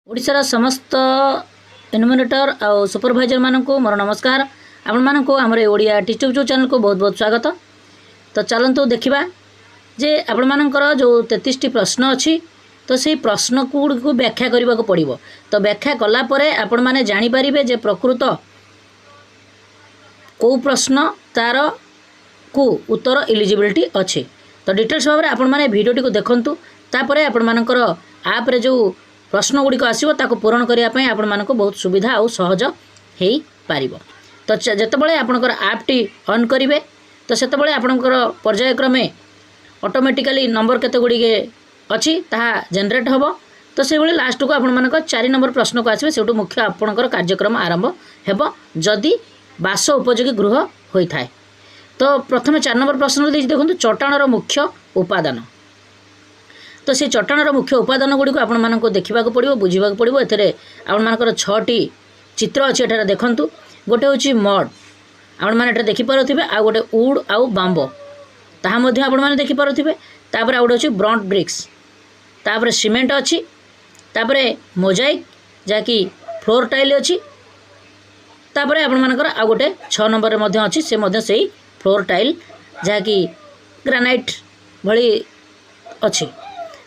ओडिशार समस्त इन्यूमिनेटर और सुपरभाइजर मानक मोर नमस्कार। आपण मानक आमर ओडिया टीचर चैनल को बहुत बहुत स्वागत। तो चलतु देखा जे आपण मानकर जो 33टी प्रश्न अच्छी तो से प्रश्न को व्याख्या करने को पड़ो। तो व्याख्या कलापर आपण मैंने जानीपर जे प्रकृत कौ प्रश्न तार को उत्तर इलिजिबिलिटी अच्छी। तो डिटेल्स भाव में आपण मैंने भिडियोटी को देखूँ तापर आपण मानकर आप जो प्रश्न गुड़िक आसो ताको पूरण करने आपण मानक बहुत सुविधा और सहज हो पार। तो जितेबाला आपणकर आपटी ऑन करेंगे तो से आपणकर पर्यायक्रमे ऑटोमेटिकली नंबर केते गुड़िके अच्छी ताहा जनरेट हम। तो से लास्ट को आपण मानक 4 नंबर प्रश्न को आसवे से मुख्य आपणकर कार्यक्रम आरंभ हेब जदि बास उपयोगी गृह होता है। तो प्रथम 4 नंबर प्रश्न देखो चट्टाणर मुख्य उपादान। तो से चट्टाणर मुख्य उपादान गुड़ी को आपण देखा पड़ो बुझा पड़ो। एथे आपण मानकर 6टी चित्र अच्छे एठार देखूँ। गोटे हूँ मड आपण मैंने देखिपे आ गोटे उड आउ बाम्बो ताहा मध्य आपण मैंने देखिपे। तापर आ गोटे हूँ ब्रॉन्ट ब्रिक्स तापर सीमेंट अच्छी तापर मोजाइक जहाँकि फ्लोर टाइल अच्छी तापर आपण मानकर आ गोटे 6 नंबर में अच्छी से फ्लोर टाइल जहाँकि ग्रानाइट भली अच्छी।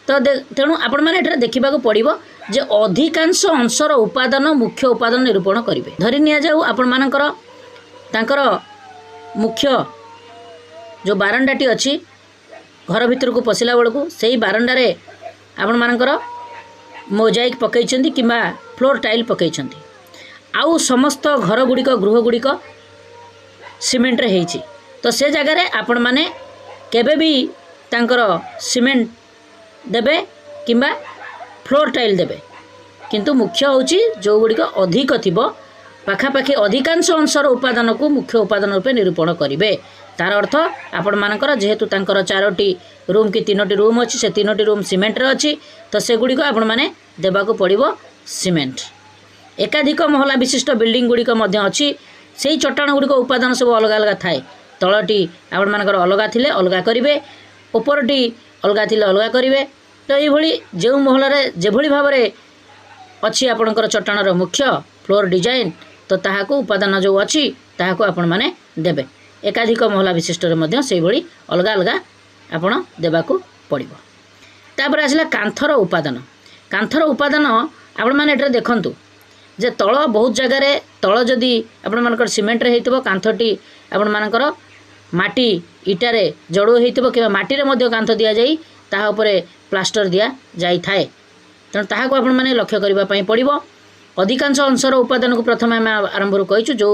तो तेणु आपण मैंने देखा पड़ो जे अधिकांश अंशर उपादान मुख्य उपादान निरूपण करेंगे। धरी नि जाऊ आपण मानकर तांकर मुख्य जो बारंडाटी अच्छी घर भीतर को पशिला बेलू से बारंडारे आपण मानकर मोजाइक पकई कि फ्लोर टाइल पकई आउ समस्त घर गुड़िक गृह गुड़िक सीमेंट रे हेची। तो से जगार आपण माने केबे भी तांकर सीमेंट देबे किंबा फ्लोर टाइल देबे किंतु मुख्य होची जो गुड़िक अधिक थिबो पाखापाखि अधिकांश अंशर उपादान को मुख्य उपादान रूपे निरूपण करेंगे। तार अर्थ आपण मानकर जेहेतु तांकर 4टी रूम कि 3टी रूम अच्छी से 3टी रूम सीमेंट रे अच्छी तो से गुड़िक आपण माने देबाको पड़िबो सीमेंट। एकाधिक महला विशिष्ट बिल्डिंग गुड़िक मध्य अच्छी से चट्टाण गुड़िक उपादान सब अलग अलग थाए। तलटी आपण मानकर अलग थिले अलग करेंगे उपरटी अलग थिले अलग करेंगे। तो ये जो महलार जेभली भाव में अच्छी आपणकर चट्टाणर मुख्य फ्लोर डिजाइन तो ताहाको उपादान जो अच्छी ताहाको आपण माने देबे। एकाधिक महला विशिष्ट से अलग अलग आपण देबाको पड़िबो। तापर आसला कांथर उपादान। कांथर उपादान आपण माने एटा देखंतु जे तळ बहुत जगार तळ जदि आपण मानकर सीमेंट रे हेतिबो कांथटी आपण मानकर माटी इटारे जड़ो हेतिबो कि माटी रे मध्य कांथ दिया जाई ताहा उपरे प्लास्टर दिया जाई थाए। तेणु ताहाको आपण माने लक्ष्य करिबा पई पड़िबो। अधिकांश अंशर उपादान को प्रथम आम आरंभ कहीचु जो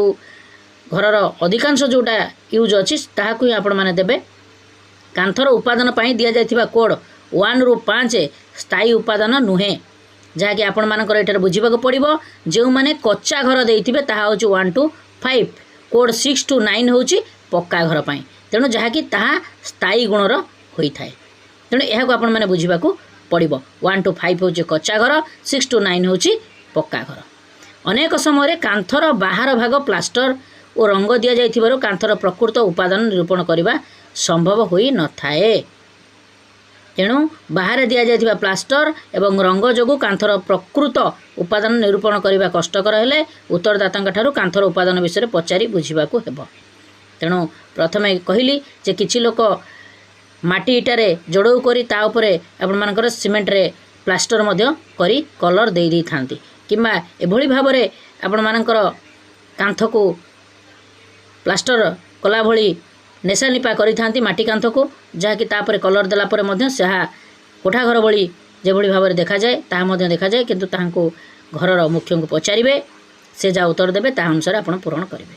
घरर अधिकांश जोटा यूज अच्छी ताहाको ही आपण माने देबे। कांथर उपादान पाई दिया जाइथिबा कोड 1 रु 5 स्थायी उपादान नुहे जहाँकि आपण मानकर एठार बुझिबाको पड़िबो। जो माने कच्चा घर देइथिबे ताहा होची 1 टू 5 कोड 6 टू 9 होची पक्का घर पाई। तेणु जहाँकि ताहा स्थायी गुणर होई थाए। तेणु एहाको आपण माने बुझिबाको पड़िबो। 1 टू 5 होची कच्चा घर 6 टू 9 होची पक्का घर। अनेक समय कांथर बाहर भाग प्लास्टर और रंग दि जाइथिबारु कांथर प्रकृत उपादान निरूपण करने संभव होई न थाए। तेणु बाहर दि जाइथिबा प्लास्टर एवं रंग जोगु कांथर प्रकृत उपादान निरूपण करने कष्टकर हेले उत्तरदाता ठारू कांथर उपादान विषय पचारि बुझिबाकु हेबो। तेणु प्रथमे कहली जे किछि लोक माटी इटारे जोड़ो करी ता उपरे आपण मानकर सीमेंट रे प्लास्टर मध्य करी कलर दे दी थांती किंबा एभली भाव में आपण मानकर कांथ को प्लास्टर कला भली नेशा निपा करी थांती माटी कांथ को जहाँकि तापर कलर देला परे मध्य सेहा कोठा घर भली जेभली भाव में देखा जाए ताहा मध्य देखा जाए किंतु ताहाको घरर मुख्य को पचारिबे से जा उत्तर देबे ता अनुसार आपण पूरण करिवे।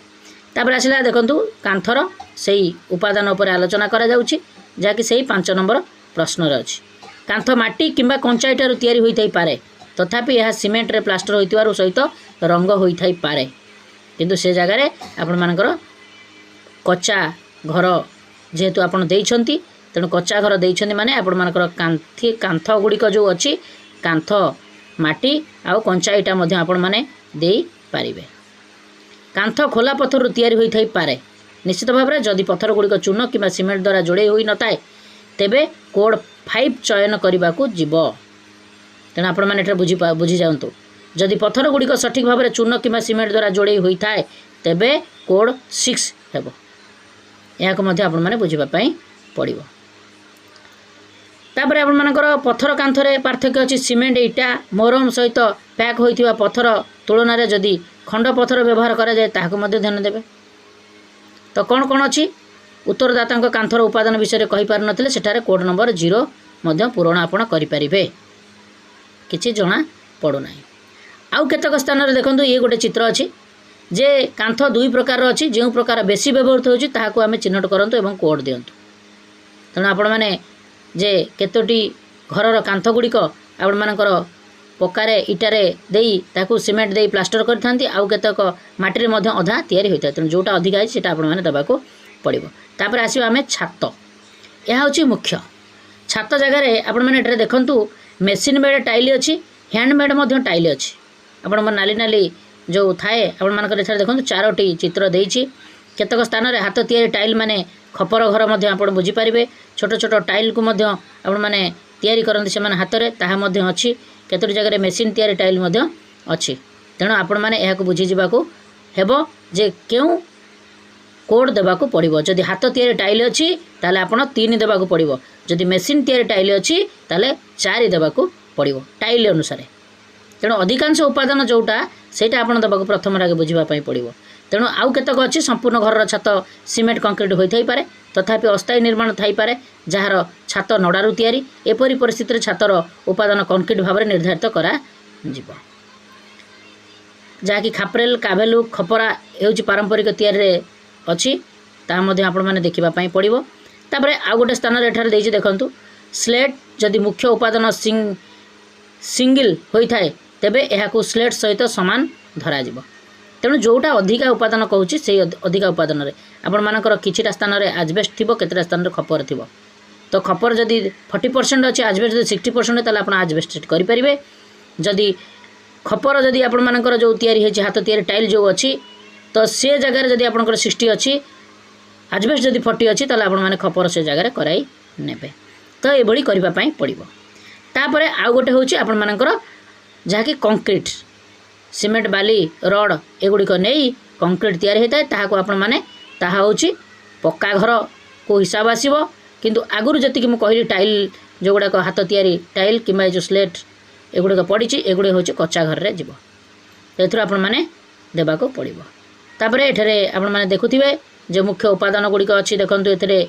तापर आसिला देखंतु कांथर सेही उपादान उपर आलोचना करा जाउची जहाँकि सेही 5 नंबर प्रश्न रे अछि। कांथ माटी किंबा कंचा इटारु तयारी होई थाई पारे तथापि यह सीमेंट रे प्लास्टर होइतिबारु सहित रंग होई थाई पारे किंतु से जगार आपण मानकर कच्चा घर जेहेतु आपण देइछंती तेणु कच्चा घर देइछंती माने आपण मानकर कांथ गुड़िक जो अच्छी कांथ माटी आउ कंचा इटा मध्य आपण माने देई पारिबे। कांथ खोला पत्थर तैयारी होई थाई पारे निश्चित भाव में जदि पत्थर गुड़िक चून कि सीमेंट द्वारा जोड़े होई न थाए तेबे कोड 5 चयन करने को जीव। तेणु आपने बुझी जातु जदि पत्थर गुड़िक सठिक भाव में चून कि सीमेंट द्वारा जोड़े होता है तेबे कोड 6 हेबो। या आपने बुझापी पड़ो। तापर आपर पत्थर कांथरे पार्थक्य अच्छी सीमेंट इटा मोरम सहित पैक होता पत्थर तुलन में जदि खंड पत्थर व्यवहार कराए ध्यान देवे। तो कौन कौन अच्छी उत्तरदाता कांथर उपादान विषय कहींपार नथिले सेठारे कोड नंबर 0 पूरण आपण करें किसी जना पड़ूना। आउ केतक स्थान में देखो ये गोटे चित्र अच्छी जे कांथ दुई प्रकार अच्छी जो प्रकार बेसी व्यवहृत होता आम चिन्हट करूँ और कोड दिंतु। तेणु आपण मैंने जे केतोटी घर कांथ गुड़िक आपण मानकर पक्कारे इटारे देई ताकू सीमेंट देई प्लास्टर करथांती आउ केतक माटी में अधा तैयारी होता है। तेणु जोटा अधिक है सीटा आपण मैंने देवाक पड़ो। तापर आसवा आम छात यह हूँ मुख्य छात जगार आपण मैंने देखूँ मेसीन मेड टाइल अच्छी हैंडमेड टाइल अच्छी आपण नाली नाली जो थाए आपण मानकर देखो 4टी चित्र देइछि। केतक स्थान में हाथ तैयारी टाइल माने खपर घर आप बुझीपारे छोट छोट टाइल को आपण मैंने तैयारी करते से हाथ में ताहा अच्छी केतोटी जगह मेसीन तैयारी टाइल अच्छी। तेणु आपण मैंने यह बुझी जावाक हेबो जे क्यों कोड देवाक पड़ो। जदि हाथ तैयारी टाइल अच्छी ताले आपण 3 देवाक पड़ो। जदि मेसीन तैयारी टाइल अच्छी ताले 4 देवाक पड़ो टाइल अनुसार। तेणु अधिकांश उपादान जोटा सेटा आपण देवाक प्रथम आगे बुझापी पड़ो। तेणु आउ केतक अच्छी संपूर्ण घर छात सीमेंट कंक्रीट होता पारे तथापि अस्थायी निर्माण थाईपारे जार छात नड़ारू तैयारी एपरी परिस्थिति छातर उपादान कंक्रीट भाव में निर्धारित करा जीव जहाँकि खापरेल काभेलु खपरा होउची पारंपरिक तैयारी अच्छी ता मध्य आपण माने देखिबा पड़ो। तापर आउ गोटे स्थान एठार देइछि देखंतु स्लेट जदि मुख्य उपादान सिंगल होता है तेबे एहाकू स्लेट सहित सामान धरा जिवो। तेणु जोटा अधिका उपादान कहूँ से अधिका उपादान आपण मानकर किछिटा स्थान में आजबेस्ट थी केतटा स्थान में खपर थी। तो खपर जदि 40% अच्छे आजबेस्ट जब 60% ताले आपण आजबेस्ट करें। जदि खपर जदि आपण मानकर जो तैयारी है हाथ तैयारी टाइल जो अच्छी तो से जगार जदि आपंकर 60 अच्छी आजबेस्ट जदि 40 अच्छी ताले आपण माने खपर से जगार कराई नेबे। तो ये करने पड़ो। तापर आउ गोटे हूँ आपण मानकर जहाँकि कंक्रीट सीमेंट बाली रड एगुड़िक नहीं कंक्रीट तैयारी होता है ताहाको आपण माने ताहा होची पक्का घर को हिसाब आसीबो। किंतु आगुरु जति कि मु कहली टाइल जो गुड़ाक हाथ तैयारी टाइल किंबा जो स्लेट एगुड़िक पड़ी एगुड़े होची कच्चा घर रे जीवो। एथुर आपण माने देबाको पड़िबो। तापरे एठरे आपण माने देखुथिबे जो मुख्य उपादान गुड़िक अच्छी देखंतु एथरे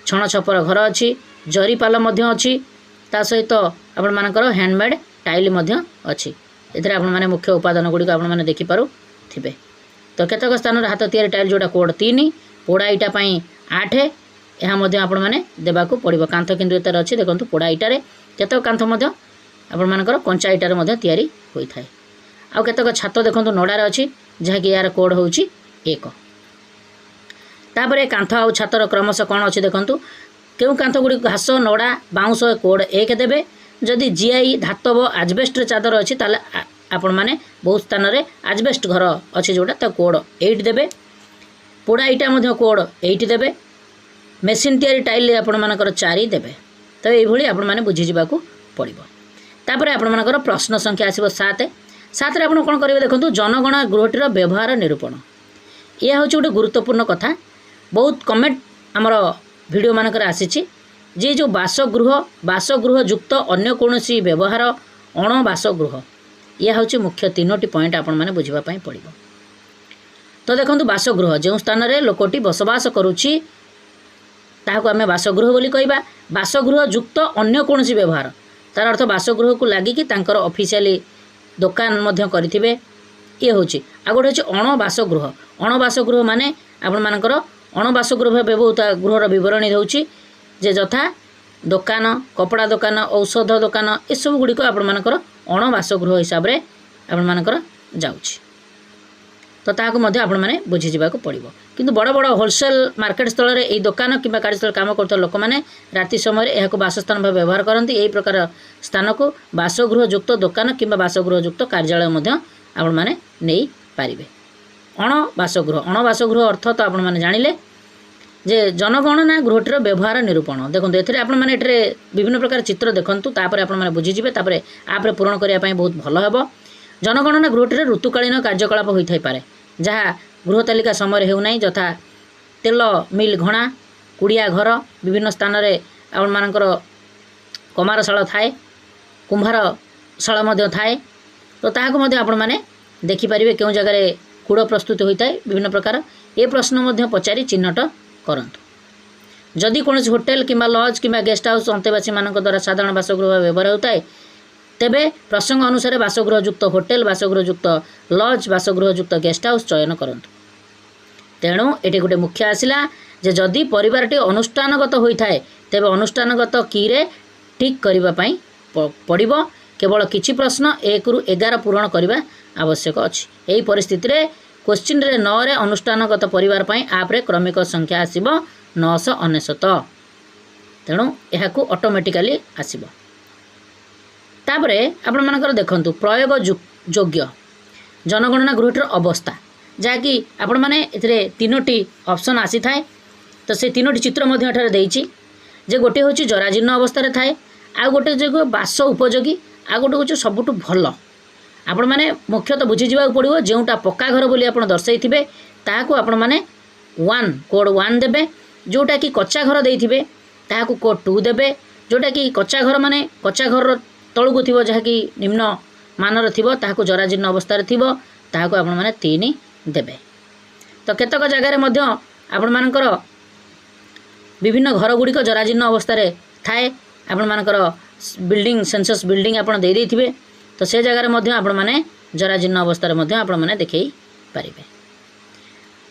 छण छपर घर अच्छी जरी पाल मध्य अच्छी ता सहित आपण मानकर हैंडमेड टाइल मध्य अच्छी। एथरे आपण माने मुख्य उपादान गुड़िक आपण माने देखि पारु थिबे। तो केतक स्थान रे हाथ तैयारी टाइल जोटा कोड 3 पोड़ा इटा पई 8 यह मध्य आपण माने देबाको पड़िबो। कांथ किंतु एतार अच्छी देखंतु पोड़ा इटारे केतक कांथ मध्य आपण मानकर कंचा इटारे मध्य तैयारी होई थाए। आ केतक छात देखंतु नडार अच्छी जहाँकि यार कोड होउची 1। तापरे कांथ आ छातर क्रमशः कौन अच्छी देखंतु केउ कांथ गुड़ी घास नड़ा बाउंश कोड 1 देबे। जदि जीआई धातव आजबेस्ट चादर अच्छी ताले आपण माने बहुत स्थान में आजबेस्ट घर अच्छी जोटा तो कोड 8 देबे। पोड़ा इटा मध्य कोड 8 देबे। मेसीन तैयारी टाइल आपण मानकर 4 देबे। तो ये आपण माने बुझी जिबाकू पड़िबो। तापर आपण मानकर प्रश्न संख्या आसीबो 7 रे आपण कोन करिवे देखंतु जनगणना गृहटीर व्यवहार निरूपण। यह हूँ गोटे गुरुत्वपूर्ण कथा बहुत कमेंट आमर वीडियो मानकर आसीछि जे जो बासगृह युक्त अन्य कौनसी व्यवहार अण बासगृह यह हूँ मुख्य 3टी पॉइंट आपण माने बुझिबा पई पड़िबो। तो देखंतु बासगृह जो स्थान रे लोकटी बसवास करूछि ताहाको आमे बासगृह बोली कहबा। बासगृह युक्त अन्य कौनसी व्यवहार तार अर्थ बासगृह को लागिकी तांकर ऑफिशियली दुकान मध्य करिथिबे ये हूँ। आ गोटे हूँ अणबासगृह। अणबासगृह माने आपण मानकर अणबासगृह व्यवहृत गृहर बरणी दूची जे यथा दुकान कपड़ा दुकान औषध दुकान ये सब गुड़िक आपण मानकर अणबासगृह हिसाब से आपण मानकर जाउछि। तो ताहाको मध्य आपण माने बुझी जिबाको पड़िबो। किंतु बड़ बड़ होलसेल मार्केट स्थल रे एई दुकान किंबा कार्यस्थल काम करता लोक माने राति समय रे एहाको बासस्थान भाव व्यवहार करती। एई प्रकार स्थान को बासगृह युक्त दुकान किंबा बासगृह युक्त कार्यालय मध्य आपण माने नहीं पारिबे। अणबासगृह अर्थ तो आपण माने जानिले जे जनगणना गृहटीर व्यवहार निरूपण देखो ए आपने विभिन्न प्रकार चित्र देखूँ तापर आपने बुझीजे तापर आप्रे पूरण करने बहुत भल हे। जनगणना गृहटीर ऋतुकालीन कार्यकलाप होता पारे जहाँ गृह तालिका समय होना यथा तेल मिल घणा कुड़िया घर विभिन्न स्थान में आपर कमारशाला थाए कुंभारशाला थाए तो ताकू आपण मैंने देखिपारे क्यों जगार कूड़ प्रस्तुत होता है विभिन्न प्रकार ये प्रश्न पचारि चिन्हट करंतु। जदि कौन होटेल किंबा लज किंबा गेस्ट हाउस अंतेवासी मान द्वारा साधारण बासगृह व्यवहार होता है तेबे प्रसंग अनुसार बासगृहयुक्त होटेल बासगृहयुक्त लज बासगृहयुक्त गेस्ट हाउस चयन करंतु। तेणु ये गोटे मुख्य आसला जे जदि परिवारटी अनुष्ठानगत होता है तेबे अनुष्ठानगत की रे ठीक करने पड़ो केवल किछि प्रश्न 1 ରୁ 11 पूरण करने आवश्यक अच्छी। यही परिस्थिति रे क्वेश्चन रे 9 रे अनुष्ठानगत परिवार पाई आप्रे क्रमिक संख्या आसीबो 999 तेणु यह ऑटोमेटिकली आसीबो। तापरे आपण मानकर देखंतु प्रयोग योग्य जनगणना गृहटीर अवस्था जहाँकि आपण माने एथिरे 3टी ऑप्शन आसी थाए तो से 3टी चित्र मध्य एठारे देइछि जे गोटे होछि जराजीर्ण अवस्था रे थाए आ गोटे जे बास उपयोगी आ गोटे होछि सबुठु भल आपण माने मुख्यतः बुझी जावा पड़ो जोटा पक्का घर बोली आपण दर्शाई थिबे ताहाकू आपण माने 1 कोड 1 देबे जोटा कि कच्चा घर देइथिबे ताहाकू कोड 2 देबे जोटा कि कच्चा घर माने कच्चा घर तळुकू थिबो जहा कि निम्न मानर थिबो ताहाकू जराजीर्ण अवस्था रे थिबो ताहाकू आपण माने 3 देबे। तो केतक जगह रे मध्य आपण मानकर विभिन्न घर गुड़िक जराजीर्ण अवस्था रे थाए आपण मानकर बिल्डिंग सेंसस बिल्डिंग आपण दे देथिबे तो से जगह मध्य आपण माने जराजीर्ण अवस्था मध्य आपण माने देखै पारिबे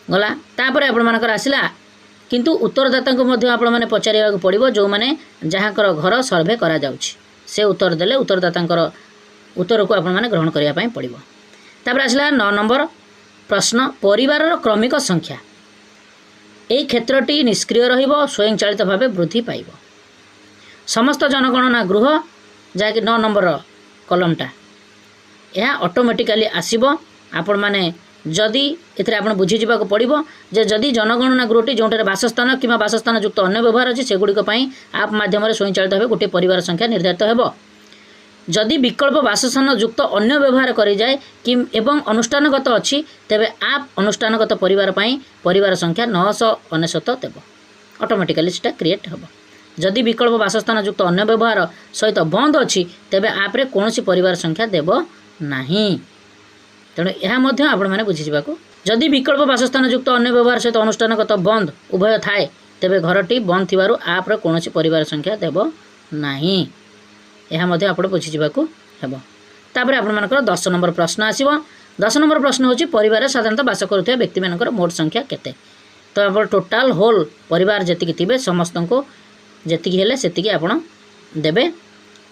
गला। तापर आपण मानकर आसिला किंतु उत्तरदाता को मध्य आपण माने पचारिया पड़िबो जो माने जहाँकर घर सर्वे करा जाउछि से उत्तर देले उत्तरदातांकर उत्तर को आपण माने ग्रहण करिया पई पड़िबो। तापर आसिला 9 नंबर प्रश्न परिवार क्रमिक संख्या एई क्षेत्रटी निष्क्रिय रहिबो स्वयंचालित भावे वृद्धि पाइबो। समस्त जनगणना गृह जहाँकि 9 नंबर कलमटा यह ऑटोमेटिकली आसीबो। आपण माने जदि एथरे आपण बुझी जिबाको पड़िबो जे जदि जनगणना गृहटी जोंटारे बासस्थान किंबा बासस्थान युक्त अन्य व्यवहार अछि सेगुडी पई आप माध्यम स्वयंचालित भावे गोटे परिवार संख्या निर्धारित हेबो। जदि विकल्प बासस्थान युक्त अन्य व्यवहार करि जाय कि एवं अनुष्ठानगत अछि तेबे आप अनुष्ठानगत परिवार पई परिवार संख्या 999 देबो ऑटोमेटिकली सेटा क्रिएट हेबो। जदि विकल्प बासस्थान युक्त अन्य व्यवहार सहित बंद अच्छी तेबे आपरे कौनसी परिवार संख्या देव नाही। तेणु यह मध्य आपण माने बुझी जिबाको जदि विकल्प बासस्थान युक्त अन्य व्यवहार सहित अनुष्ठानगत बंद उभय थाए तेबे घरटी बंद थिबारु आपरे कौनसी परिवार संख्या देव नाही यह मध्य आपण बुझी जिबाको हेबो। तापर आपण मानकर 10 नंबर प्रश्न आसीबो। 10 नंबर प्रश्न होची परिवार साधारणतः बास करुथिबा व्यक्ति मानकर मोट संख्या केते तो आपण टोटल होल परिवार जति थिबे समस्त को जेतिकी हेले सेतिकी आपण देबे।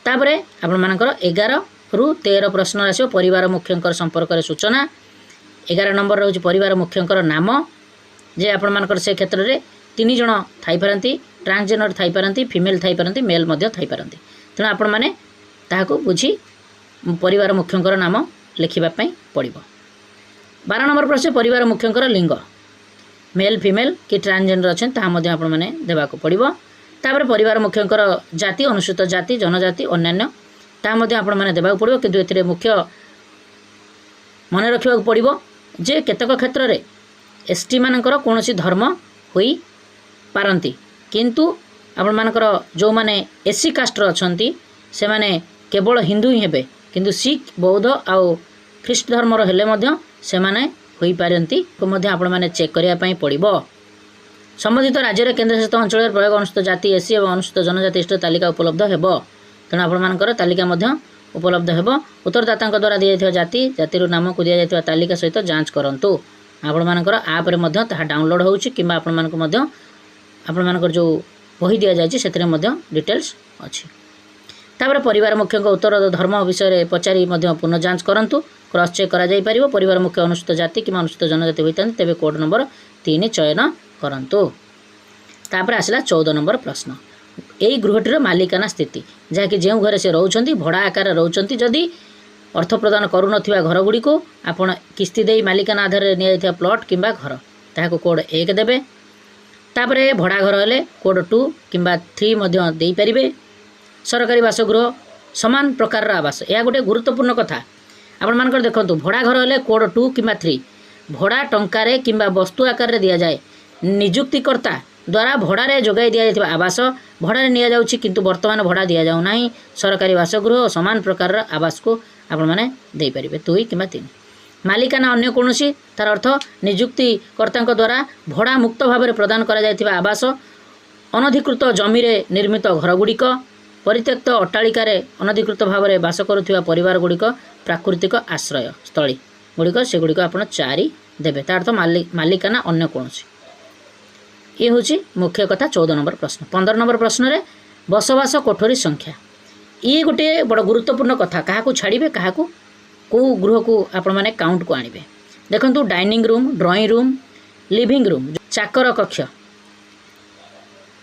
तापरे आपण मानकर 11 रु 13 प्रश्न आसीबो परिवार मुख्यंकर संपर्क रे सूचना। 11 नंबर रहउची परिवार मुख्यंकर नाम जे आपण मानकर से क्षेत्र रे 3 जण थाई परंती ट्रांसजेंडर थाई परंती फीमेल थाई परंती मेल मध्य थाई परंती तेणु आपण माने ताहाको बुझी परिवार मुख्यंकर नाम लिखिबा पई पड़िबो। 12 नंबर प्रश्न परिवार मुख्यंकर लिंग मेल फीमेल कि ट्रांसजेंडर अछन ताहा मध्य आपण माने देबाको पड़िबो। तापर परिवार मुख्यंकर जाति अनुसूचित जाति जनजाति अन्यान्य ता मध्य आपण माने देबाक पड़िबो किंतु एथिरे मुख्य मन रखिबा पड़िबो जे केतक क्षेत्र रे एसटी मानकर कोनोसी धर्म होई पारंती किंतु आपण मानकर जो माने एससी कास्ट अछंती से माने केवल हिंदू ही हेबे किंतु सिख बौद्ध आउ ख्रीष्ट धर्म रो हेले मध्य से माने होई पारंती को मध्य आपण माने चेक करिया पई पड़िबो। संबंधित राज्य केन्द्रशासित अंचल प्रयोग अनुसूचित जाति एससी और अनुसूचित जनजाति इष्ट तालिका उपलब्ध हेबो तेणु आपण तालिका मध्य उपलब्ध हेबो। उत्तरदाता द्वारा दि जाइथिबा जाति जातिर नाम को दि जाइथिबा तालिका सहित जांच करंतु। आपण आप रे मध्य ताहा डाउनलोड होउची किंबा आपण मानक मध्य आपण मानकर जो बही दि जाइछि सेतरे मध्य डिटेल्स अछि। तापर परिवार मुख्य उत्तर धर्म विषय पचारि मध्य पुनः जांच करंतु क्रॉस चेक करा जाई परिबो। परिवार मुख्य अनुसूचित जाति कि अनुसूचित जनजाति होइतन तेबे कोड नंबर 3 चयन करंतु। तापर आसला 14 नंबर प्रश्न यही गृहटीर मालिकाना स्थिति जहाँकि जो घर से रोचंती भड़ा आकार रोचंती जदि अर्थ प्रदान करू नथिबा घर गुडी को आपण किस्ती देई मालिकाना आधार रे निया जायथिबा प्लॉट किंबा घर ताहाको कोड 1 देबे। तापरे भड़ा घर हेले कोड 2 किंबा 3 मध्य देई परिबे। सरकारी बासगृह समान प्रकार आवास यह गोटे गुरुत्वपूर्ण कथा आपण मानकर देखंतु भड़ा घर हेले कोड 2 किंबा 3 भड़ा टंकारे किंबा वस्तु आकार दिया जाए नियुक्तिकर्ता द्वारा भड़ारे जोगाई दिया जायतिबा आवास भड़ारे निया जाउछि किंतु वर्तमान भड़ा दिया जाउ नाही। सरकारी बासगृह समान प्रकार आवास को आपण माने देई परिबे 2 किंबा 3। मालिकाना अन्य कोनोसी तार अर्थ नियुक्तिकर्ता द्वारा भड़ा मुक्त भाव में प्रदान करा जायतिबा आवास अनधिकृत जमी रे निर्मित घर गुड़िक परित्यक्त अट्टालिकार अनधिकृत भाव में बास करुवा परिवार गुड़िक प्राकृतिक आश्रय स्थली गुड़िक से गुड़िक आप 4 देवे तार अर्थ मालिकाना अन्य कौनसी। ये हूँ मुख्य कथा 14 नंबर प्रश्न। 15 नंबर प्रश्न रे बसवास कोठरी संख्या ये गोटे बड़ गुरुत्वपूर्ण कथा क्या छाड़े क्या कौ गृह को आपण मैंने काउंट को आणवे। देखंतु dining room drawing room living room चाकर कक्ष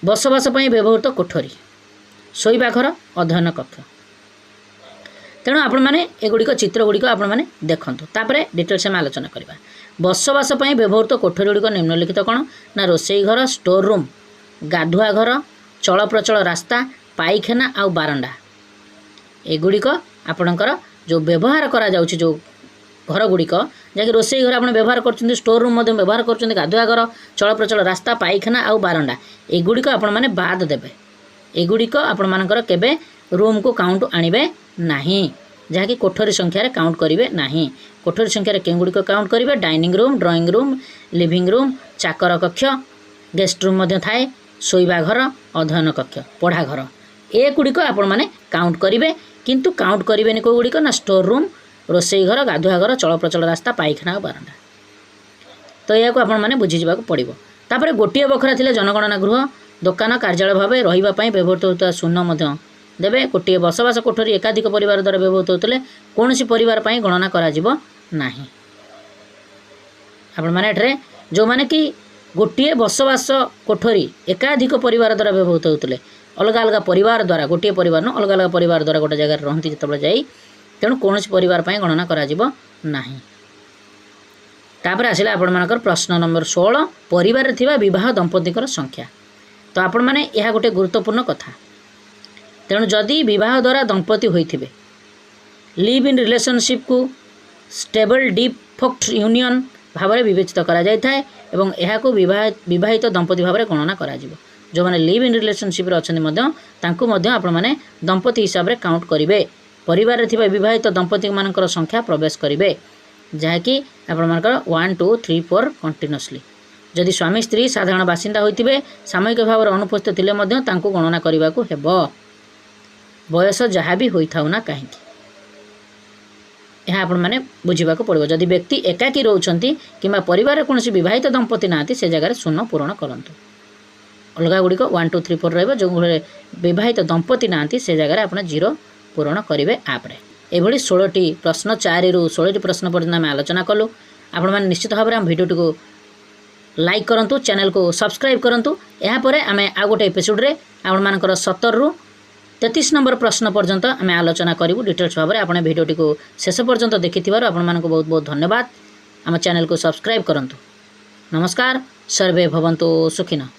बसवास व्यवहृत कोठरी शोइबा घर अध्ययन कक्ष तेणु आपण मैंने एगुड़िक चित्र गुड़िक आपण मैंने देखंतु तापरे डिटेल्स में आलोचना करवा। बसवास व्यवहृत कोठरी गुड़िक निम्नलिखित कौन ना रोसई घर स्टोर रूम गाधुआ घर चल प्रचल रास्ता पाइखाना आउ बारंडा एगुड़िक आपणकर जो व्यवहार करा जाउछि जो घर गुड़िक जैसे रोसई घर आप व्यवहार कर स्टोर रूम व्यवहार कर गाधुआ घर चल प्रचल रास्ता पाइखाना आउ बारंडा एगुड़िक आपण मैंने बाद देवे एगुड़िक आपण मानकर केबे रूम को काउंट आणवे नाही जहाँकि कोठरी संख्यार काउंट करेंगे नाही। कोठरी संख्यार केगुड़िक काउंट करेंगे dining room drawing room living room चाकर कक्ष गेस्ट रूम थाए शोइबा घर अध्ययन कक्ष पढ़ा घर एगुड़िक आपण मैंने काउंट करेंगे किंतु काउंट करेंगे कौ गुड़िक ना स्टोर रूम रोसई घर गाधुआ घर चल प्रचल रास्ता पाइखाना और बारंडा। तो यह को आपण मैंने बुझीजा पड़ो। तापर गोटे बखरा थिले जनगणना गृह दोकान कार्यालय भाव रही व्यवहृत होता शून्य देवे। गोटे बसवास कोठरी एकाधिक परिवार द्वारा व्यवहृत होते कौन परिवार गणना करा नाही। आपण माने एठरे जो माने कि गोटे बसवास कोठरी एकाधिक परिवार द्वारा व्यवहृत होते अलग अलग परिवार द्वारा गोटे परिवार न अलग अलग परिवार द्वारा गोटे जगह रहती जिते जाई तेणु कौन परिवार गणना करा नाही। तापर आसिला आपण मानकर प्रश्न नंबर 16 परिवार थिबा विवाह दंपतिकर संख्या। तो आपण माने यह गोटे गुरुत्वपूर्ण कथा तेणु जदि विवाह द्वारा दंपति होइथिबे लिव इन रिलेशनशिप को स्टेबल डिफॉल्ट यूनियन भाव में विवेचित करा जाय थाए एवं यह को विवाहित दंपति भाव में गणना करा जिवो। जो माने लिव इन रिलेशनशिप रे अछन मध्य तांको मध्य आपण माने दंपति हिसाब रे काउंट करिवे। परिवार रे थिबा विवाहित दंपति मानकर संख्या प्रवेश करिवे जहाँकि आपण मानकर 1 2 3 4 कंटिन्यूअसली। जदि स्वामी स्त्री साधारण बासिंदा होइतिबे सामूहिक भाव में अनुपस्थित थिले मध्य तांको गणना करिवा को हेबो बयस जहाँ भी होता ना कहीं यह आपण मैंने बुझा पड़ो। जदि व्यक्ति एकाकी रोचंती किंबा परिवार कौन विवाहित दंपति ना से जगह शून्य पूरण करंतु अलग गुड़िक 1 2 3 4 रहा जो विवाहित दंपति ना से जगह आप 0 पूरण करेंगे आप्रे। एभली 16टी प्रश्न 4 ରୁ 16टी प्रश्न पर्यंत आम आलोचना कलु। आपण मैंने निश्चित भाव में भिडियोटी को लाइक करंतु चैनल को सब्सक्राइब करंतु। यापर आम आ गोटे एपिसोड आपण मानकर 17 ରୁ 33 नंबर प्रश्न पर्यंत आम आलोचना करूँ डिटेल्स भाव में। आपने भिडियोटी को शेष पर्यंत देखि आपण मानक बहुत बहुत धन्यवाद। आम चैनल को सब्सक्राइब करंतु। नमस्कार सर्वे भवन्तु सुखिनः।